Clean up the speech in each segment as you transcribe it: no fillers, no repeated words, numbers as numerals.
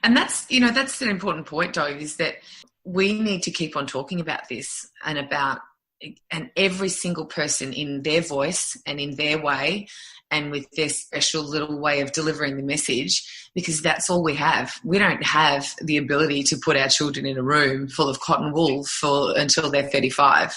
And that's an important point, Dove, is that we need to keep on talking about this and every single person in their voice and in their way and with their special little way of delivering the message, because that's all we have. We don't have the ability to put our children in a room full of cotton wool until they're 35.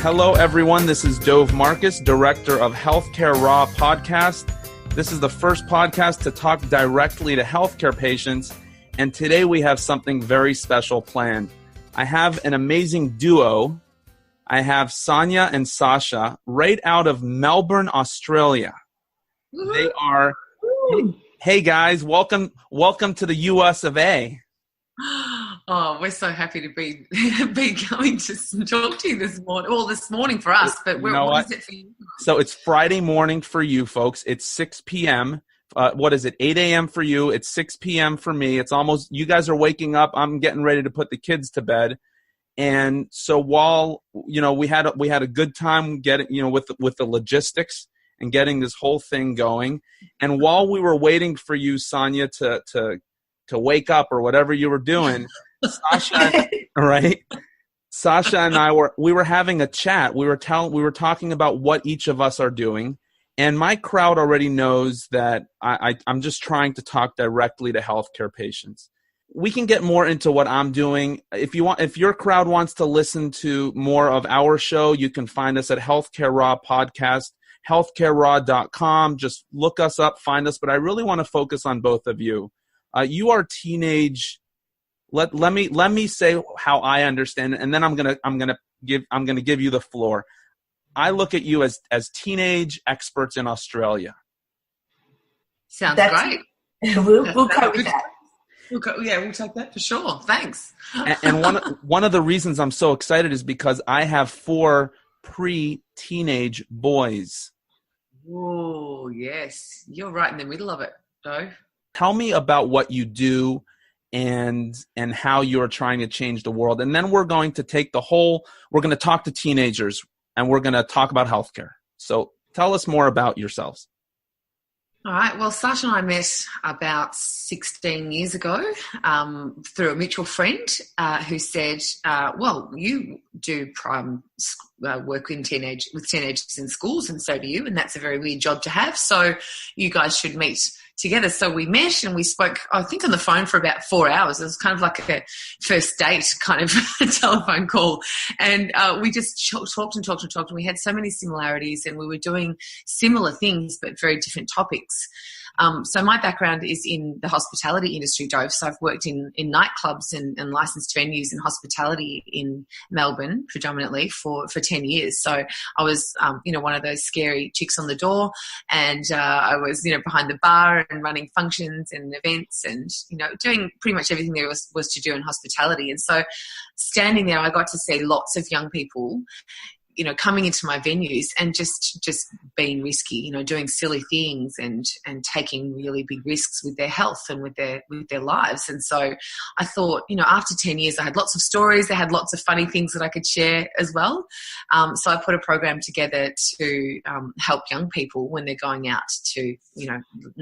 Hello, everyone. This is Dove Marcus, director of Healthcare Raw podcast. This is the first podcast to talk directly to healthcare patients, and today we have something very special planned. I have an amazing duo. I have Sonya and Sacha right out of Melbourne, Australia. Woo-hoo. They are, hey guys, welcome to the US of A. Oh, we're so happy to be coming to talk to you this morning. Well, this morning for us, but what is it for you? So it's Friday morning for you folks. It's 6 p.m. What is it? 8 a.m. for you. It's 6 p.m. for me. It's almost, you guys are waking up. I'm getting ready to put the kids to bed. And so while, we had a good time getting, with the logistics and getting this whole thing going. And while we were waiting for you, Sonya, to wake up or whatever you were doing, Sacha, right? Sacha and I were having a chat. We were talking about what each of us are doing, and my crowd already knows that I'm just trying to talk directly to healthcare patients. We can get more into what I'm doing. If your crowd wants to listen to more of our show, you can find us at Healthcare Raw Podcast, healthcareraw.com. Just look us up, find us. But I really want to focus on both of you. You are teenage. Let me say how I understand it, and then I'm gonna give you the floor. I look at you as teenage experts in Australia. Sounds great. We'll go with that. We'll take that for sure. Thanks. And one of the reasons I'm so excited is because I have 4 pre-teenage boys. Oh yes, you're right in the middle of it, though. Tell me about what you do and how you're trying to change the world. And then we're going to we're going to talk to teenagers and we're going to talk about healthcare. So tell us more about yourselves. All right. Well, Sacha and I met about 16 years ago through a mutual friend who said, well, you do work with teenagers in schools, and so do you, and that's a very weird job to have. So you guys should meet together. So we met and we spoke, I think, on the phone for about 4 hours. It was kind of like a first date kind of telephone call. And we just talked and we had so many similarities, and we were doing similar things but very different topics. So my background is in the hospitality industry, Dove. So I've worked in nightclubs and licensed venues in hospitality in Melbourne predominantly for 10 years. So I was, one of those scary chicks on the door, and I was, behind the bar and running functions and events and, doing pretty much everything there was to do in hospitality. And so standing there, I got to see lots of young people coming into my venues and just being risky, doing silly things and taking really big risks with their health and with their lives. And so I thought, after 10 years, I had lots of stories. I had lots of funny things that I could share as well. So I put a program together to help young people when they're going out to,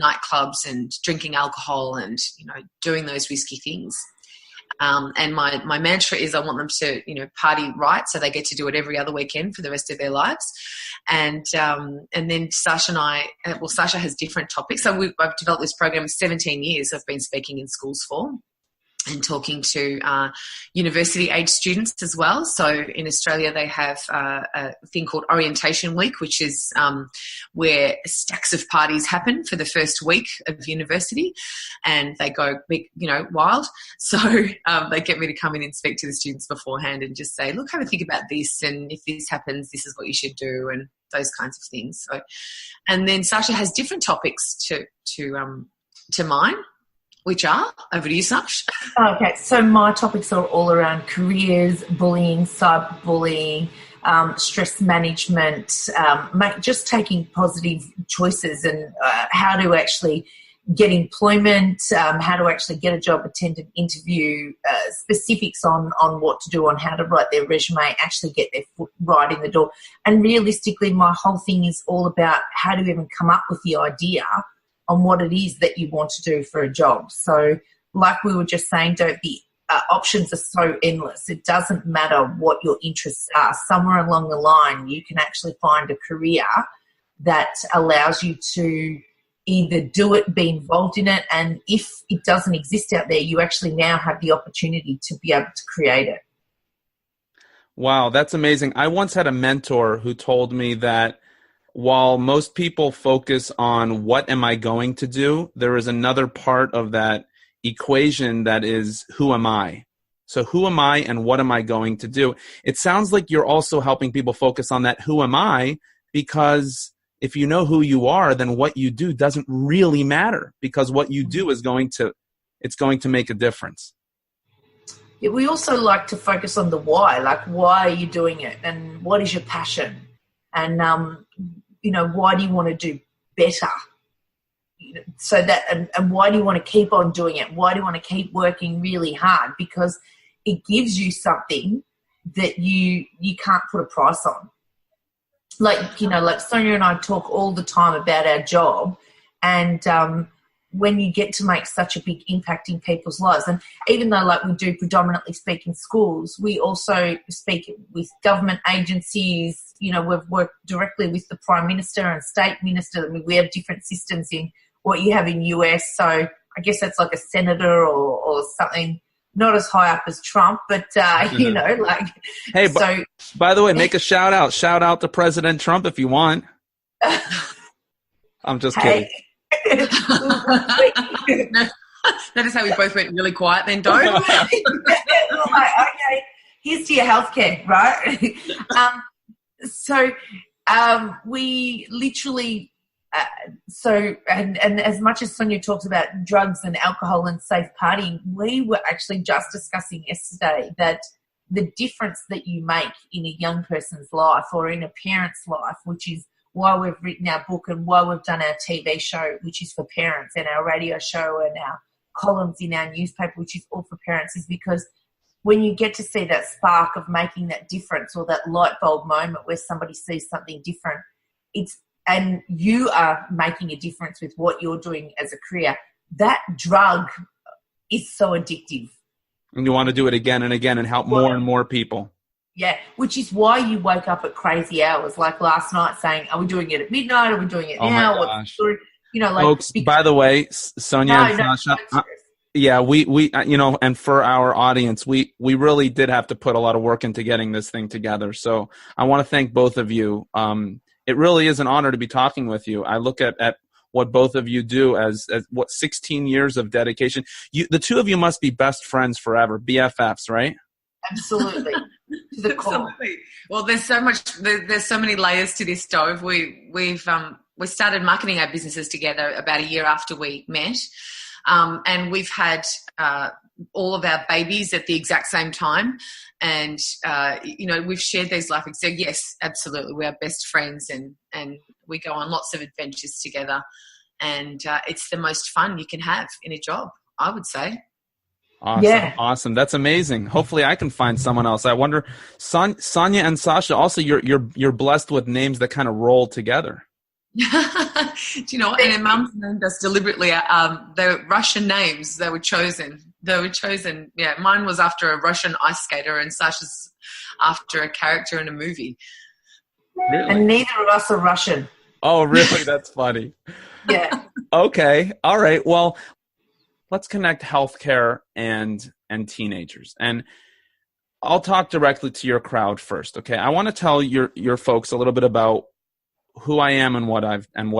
nightclubs and drinking alcohol and, doing those risky things. And my mantra is I want them to, party right, so they get to do it every other weekend for the rest of their lives. And then Sacha and I, Sacha has different topics. So I've developed this program 17 years I've been speaking in schools for, and talking to university-age students as well. So in Australia, they have a thing called Orientation Week, which is where stacks of parties happen for the first week of university, and they go big, wild. So they get me to come in and speak to the students beforehand and just say, look, have a think about this, and if this happens, this is what you should do, and those kinds of things. So, and then Sacha has different topics to mine. Which are? Over to you, Sash. Okay, so my topics are all around careers, bullying, cyberbullying, stress management, just taking positive choices and how to actually get employment, how to actually get a job, attend an interview, specifics on what to do, on how to write their resume, actually get their foot right in the door. And realistically, my whole thing is all about how to even come up with the idea on what it is that you want to do for a job. So like we were just saying, the options are so endless. It doesn't matter what your interests are. Somewhere along the line, you can actually find a career that allows you to either do it, be involved in it, and if it doesn't exist out there, you actually now have the opportunity to be able to create it. Wow, that's amazing. I once had a mentor who told me that while most people focus on what am I going to do, there is another part of that equation that is who am I? So who am I and what am I going to do? It sounds like you're also helping people focus on that who am I, because if you know who you are, then what you do doesn't really matter, because what you do is going to make a difference. Yeah, we also like to focus on the why, like why are you doing it and what is your passion? And, why do you want to do better? So that, and why do you want to keep on doing it? Why do you want to keep working really hard? Because it gives you something that you can't put a price on. Like Sonya and I talk all the time about our job, and when you get to make such a big impact in people's lives, and even though like we do predominantly speak in schools, we also speak with government agencies. We've worked directly with the Prime Minister and State Minister. I mean, we have different systems in what you have in US. So I guess that's like a senator or something. Not as high up as Trump, but, like... Hey, so, by the way, make a shout out. Shout out to President Trump if you want. I'm just kidding. That is how we both went really quiet then, don't okay, here's to your healthcare, right? We literally... and as much as Sonya talks about drugs and alcohol and safe partying, we were actually just discussing yesterday that the difference that you make in a young person's life or in a parent's life, which is why we've written our book and why we've done our TV show, which is for parents, and our radio show and our columns in our newspaper, which is all for parents, is because when you get to see that spark of making that difference or that light bulb moment where somebody sees something different, and you are making a difference with what you're doing as a career, that drug is so addictive. And you want to do it again and again and help more and more people. Yeah, which is why you wake up at crazy hours, like last night saying, are we doing it at midnight? Are we doing it now? My gosh. Like, folks, by the way, Sonya and Sacha, we and for our audience, we really did have to put a lot of work into getting this thing together. So I want to thank both of you. It really is an honor to be talking with you. I look at what both of you do as 16 years of dedication. The two of you must be best friends forever, BFFs, right? Absolutely. To the core. Absolutely. Well, there's so many layers to this, Dove. We started marketing our businesses together about a year after we met, and we've had all of our babies at the exact same time. And, we've shared these life experiences. So yes, absolutely. We are best friends and we go on lots of adventures together. And it's the most fun you can have in a job, I would say. Awesome. Yeah. Awesome. That's amazing. Hopefully I can find someone else. I wonder, Sonya and Sacha, also you're blessed with names that kind of roll together. Do you know what? And our mums named us deliberately. They're Russian names. They were chosen. Yeah, mine was after a Russian ice skater, and Sasha's after a character in a movie. Really? And neither of us are Russian. Oh, really? That's funny. Yeah. Okay. All right. Well, let's connect healthcare and teenagers. And I'll talk directly to your crowd first. Okay. I want to tell your folks a little bit about who I am and what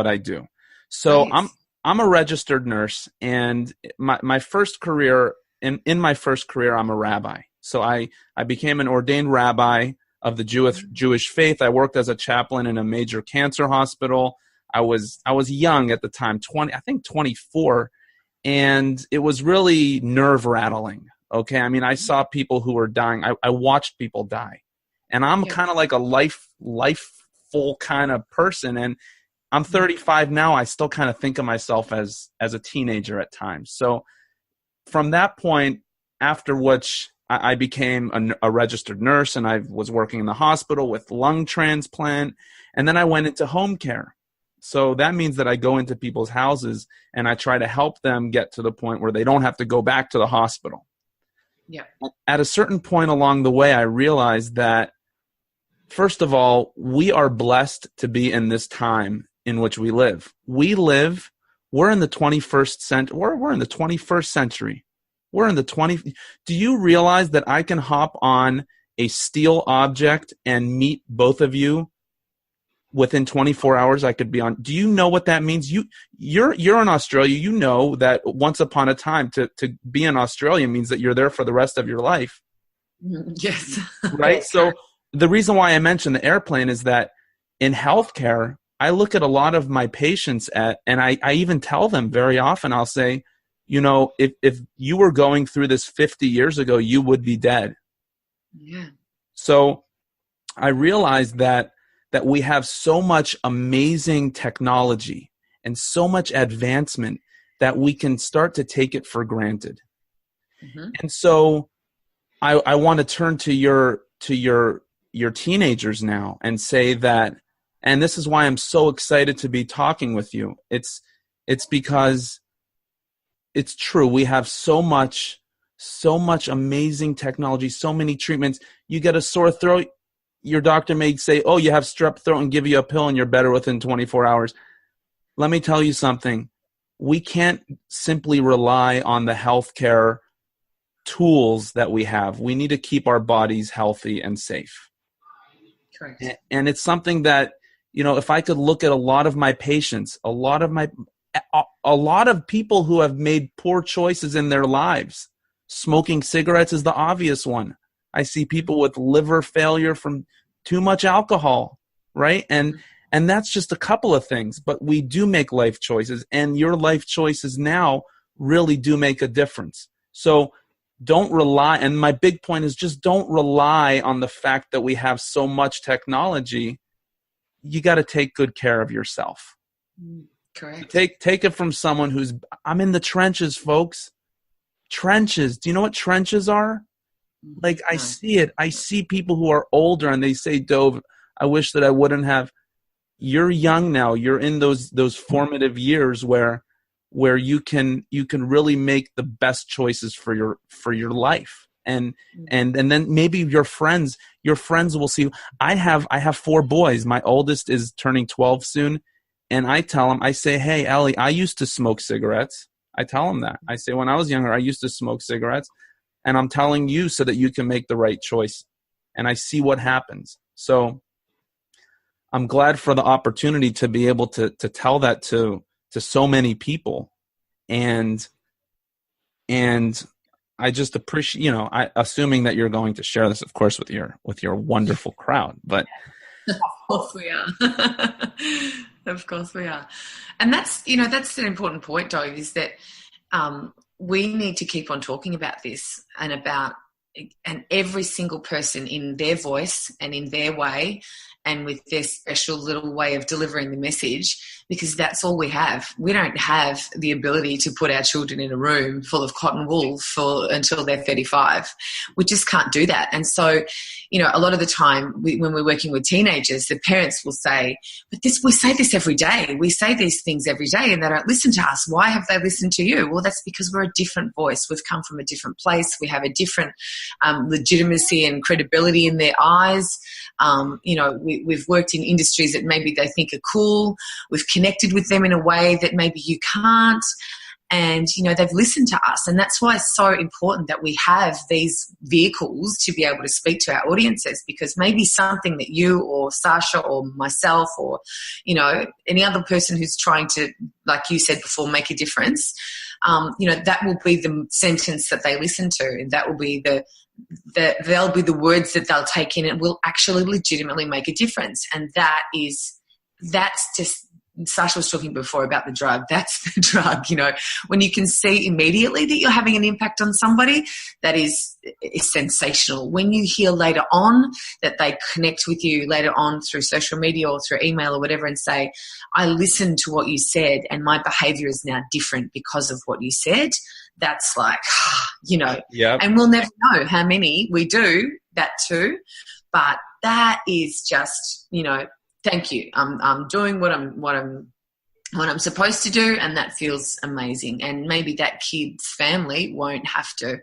I do. So nice. I'm a registered nurse, and my first career in my first career, I'm a rabbi. So I became an ordained rabbi of the Jewish faith. I worked as a chaplain in a major cancer hospital. I was young at the time, 24, and it was really nerve-rattling. Okay, I mean, I saw people who were dying. I watched people die, and I'm kind of like a life full kind of person, and I'm 35 now. I still kind of think of myself as a teenager at times. So from that point, after which I became a registered nurse, and I was working in the hospital with lung transplant, and then I went into home care. So that means that I go into people's houses and I try to help them get to the point where they don't have to go back to the hospital. Yeah. At a certain point along the way, I realized that, first of all, we are blessed to be in this time in which we live. We're in the 21st century. We're in the 21st century. Do you realize that I can hop on a steel object and meet both of you within 24 hours? I could be on. Do you know what that means? You're in Australia. You know that once upon a time to be in Australia means that you're there for the rest of your life. Yes. Right? So the reason why I mentioned the airplane is that in healthcare, I look at a lot of my patients and I even tell them very often, I'll say, if you were going through this 50 years ago, you would be dead. Yeah. So I realized that we have so much amazing technology and so much advancement that we can start to take it for granted. Mm-hmm. And so I want to turn to your teenagers now and say that, and this is why I'm so excited to be talking with you. It's because it's true. We have so much amazing technology, so many treatments. You get a sore throat, your doctor may say, oh, you have strep throat, and give you a pill and you're better within 24 hours. Let me tell you something. We can't simply rely on the healthcare tools that we have. We need to keep our bodies healthy and safe. Correct. And it's something that, if I could look at a lot of my patients, a lot of people who have made poor choices in their lives, smoking cigarettes is the obvious one. I see people with liver failure from too much alcohol, right? And that's just a couple of things, but we do make life choices, and your life choices now really do make a difference. So don't rely, and my big point is just don't rely on the fact that we have so much technology. You got to take good care of yourself. Correct. Take it from someone I'm in the trenches, folks. Trenches. Do you know what trenches are? Like, I see it. I see people who are older and they say, Dove, I wish that I wouldn't have. You're young now. You're in those formative years where you can really make the best choices for your life. And then maybe your friends will see. I have 4 boys. My oldest is turning 12 soon. And I tell them, I say, hey, Ellie, I used to smoke cigarettes. I tell them that. I say, when I was younger, I used to smoke cigarettes. And I'm telling you so that you can make the right choice. And I see what happens. So I'm glad for the opportunity to be able to tell that to so many people. And I just appreciate, assuming that you're going to share this, of course, with your wonderful crowd. But of course we are. Of course we are. And that's an important point, Dove, is that we need to keep on talking about this and every single person in their voice and in their way and with their special little way of delivering the message, because that's all we have. We don't have the ability to put our children in a room full of cotton wool until they're 35. We just can't do that. And so, a lot of the time when we're working with teenagers, the parents will say, but we say this every day. We say these things every day and they don't listen to us. Why have they listened to you? Well, that's because we're a different voice. We've come from a different place. We have a different legitimacy and credibility in their eyes. We've worked in industries that maybe they think are cool. We've connected with them in a way that maybe you can't. And, they've listened to us. And that's why it's so important that we have these vehicles to be able to speak to our audiences, because maybe something that you or Sacha or myself or, any other person who's trying to, like you said before, make a difference, that will be the sentence that they listen to. And that will be they'll be the words that they'll take in and will actually legitimately make a difference. And that's just Sacha was talking before about the drug. That's the drug, when you can see immediately that you're having an impact on somebody, that is sensational. When you hear later on that they connect with you later on through social media or through email or whatever and say, I listened to what you said and my behavior is now different because of what you said, that's like, Yep. And we'll never know how many we do that too. But that is just, thank you. I'm doing what I'm supposed to do, and that feels amazing. And maybe that kid's family won't have to,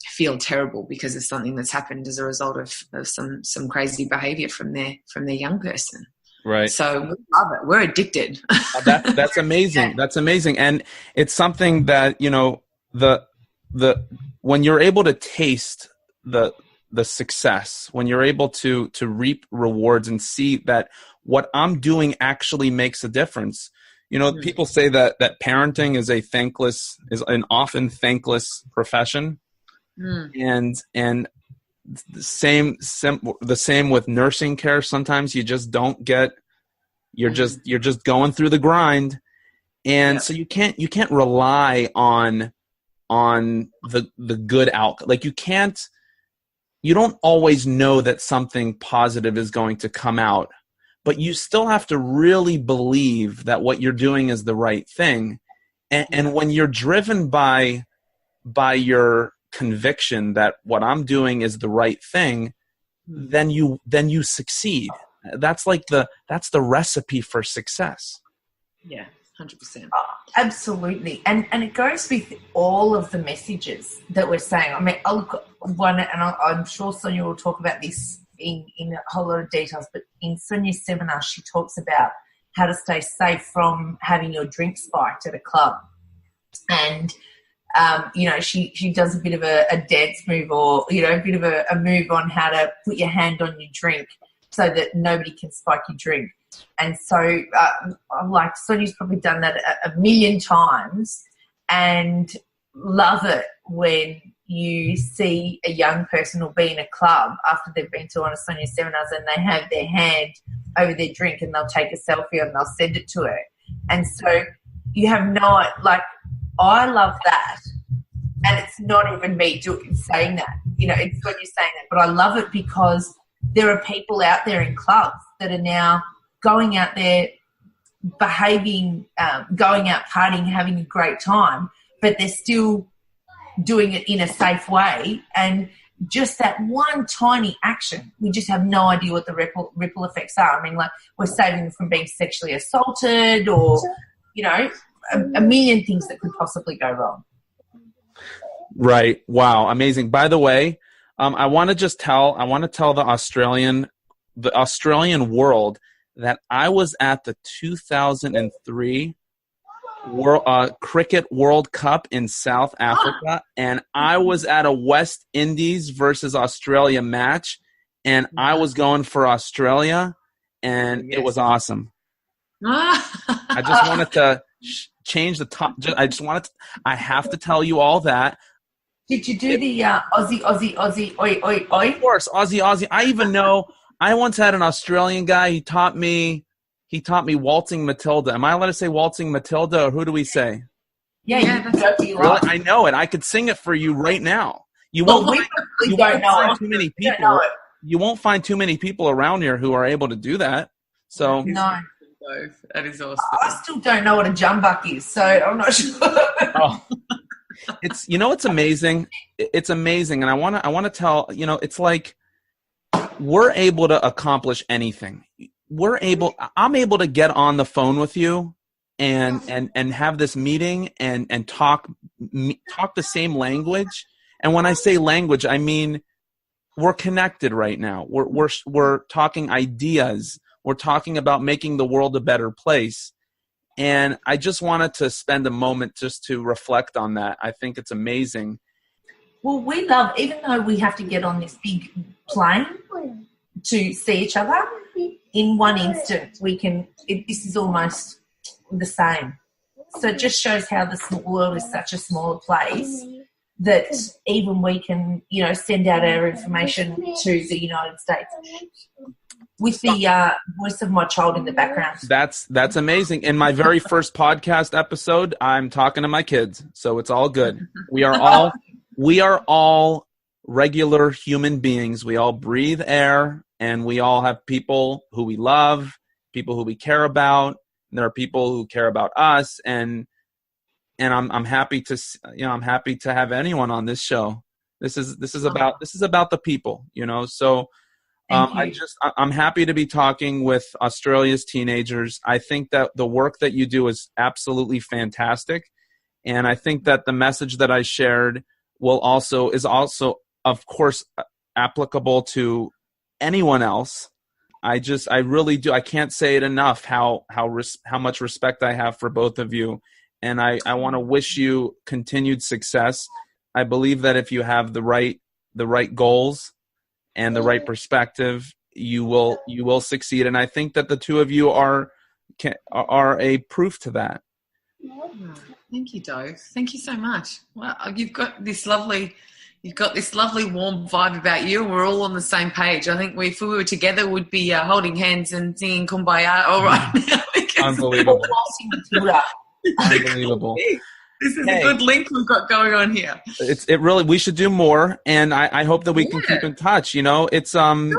feel terrible because of something that's happened as a result of some crazy behaviour from their young person. Right. So we love it. We're addicted. That's amazing. Yeah. That's amazing. And it's something that, the when you're able to taste the success, when you're able to reap rewards and see that what I'm doing actually makes a difference. People say that parenting is an often thankless profession. And the same with nursing care. Sometimes you just don't get, you're just going through the grind. And so you can't rely on the good outcome. Like you don't always know that something positive is going to come out, but you still have to really believe that what you're doing is the right thing. And when you're driven by your conviction that what I'm doing is the right thing, then you succeed. That's the recipe for success. Yeah. 100%. Absolutely. And it goes with all of the messages that we're saying. I mean, I'll look at one, and I'm sure Sonya will talk about this in a whole lot of details, but in Sonya's seminar, she talks about how to stay safe from having your drink spiked at a club. And, she does a bit of a dance move or, a bit of a move on how to put your hand on your drink so that nobody can spike your drink. And so, Sonya's probably done that a million times and love it when you see a young person or be in a club after they've been to one of Sonya's seminars and they have their hand over their drink and they'll take a selfie and they'll send it to her. And so you have I love that. And it's not even me saying that. It's when you're saying that. But I love it because there are people out there in clubs that are now going out there, behaving, going out partying, having a great time, but they're still doing it in a safe way. And just that one tiny action, we just have no idea what the ripple effects are. I mean, we're saving them from being sexually assaulted or, a million things that could possibly go wrong. Right. Wow. Amazing. By the way, I want to tell the Australian world that I was at the 2003 Cricket World Cup in South Africa, and I was at a West Indies versus Australia match, and I was going for Australia, and it was awesome. I just wanted to change the top. I have to tell you all that. Did you do the Aussie, oi, oi, oi? Of course, Aussie. I even know. I once had an Australian guy. He taught me waltzing Matilda. Am I allowed to say waltzing Matilda, or who do we say? Yeah, that's really? I know it. I could sing it for you right now. You won't find too many people. You won't find too many people around here who are able to do that. So no, that is awesome. I still don't know what a jumbuck is, so I'm not sure. Oh. It's amazing. It's amazing, and I want to tell. It's like we're able to accomplish anything. I'm able to get on the phone with you and have this meeting and talk the same language. And when I say language, I mean we're connected right now. We're talking ideas. We're talking about making the world a better place. And I just wanted to spend a moment just to reflect on that. I think it's amazing. Well, we love, even though we have to get on this big plane to see each other, in one instant this is almost the same. So it just shows how the world is such a smaller place that even we can, send out our information to the United States. with the voice of my child in the background. That's amazing. In my very first podcast episode, I'm talking to my kids, so it's all good. We are all regular human beings. We all breathe air, and we all have people who we love, people who we care about. And there are people who care about us, and I'm happy to have anyone on this show. This is about the people, So I'm happy to be talking with Australia's teenagers. I think that the work that you do is absolutely fantastic, and I think that the message that I shared is also of course applicable to anyone else. I really do. I can't say it enough how much respect I have for both of you, and I want to wish you continued success. I believe that if you have the right goals and the right perspective, you will succeed. And I think that the two of you are a proof to that. Thank you, Dove. Thank you so much. Well, you've got this lovely warm vibe about you, and we're all on the same page. I think if we were together, we'd be holding hands and singing Kumbaya all right now. Unbelievable. Unbelievable. This is a good link we've got going on here. We should do more, and I hope that we can keep in touch. It's a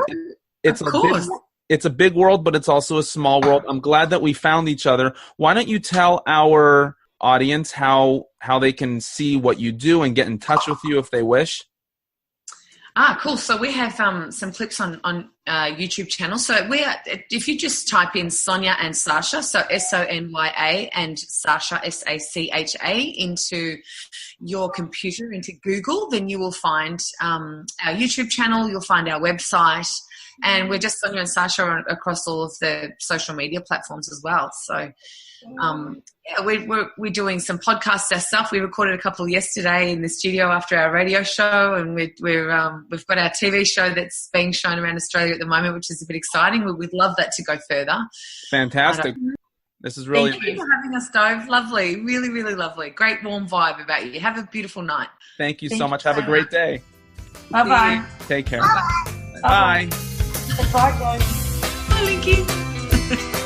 big world, but it's also a small world. I'm glad that we found each other. Why don't you tell our audience how they can see what you do and get in touch with you if they wish? Cool. So we have some clips on YouTube channel. So if you just type in Sonya and Sacha, so Sonya and Sacha, Sacha, into your computer, into Google, then you will find our YouTube channel, you'll find our website, and we're just Sonya and Sacha across all of the social media platforms as well. So we're doing some podcasts ourselves. We recorded a couple yesterday in the studio after our radio show, and we've got our TV show that's being shown around Australia at the moment, which is a bit exciting. We'd love that to go further. Fantastic. This is really Thank you for having us, Dove. Lovely. Really, really lovely. Great warm vibe about you. Have a beautiful night. Thank you so much. Have a great day. Bye-bye. Take care. Bye-bye. Bye. Bye, guys. Bye, Linky.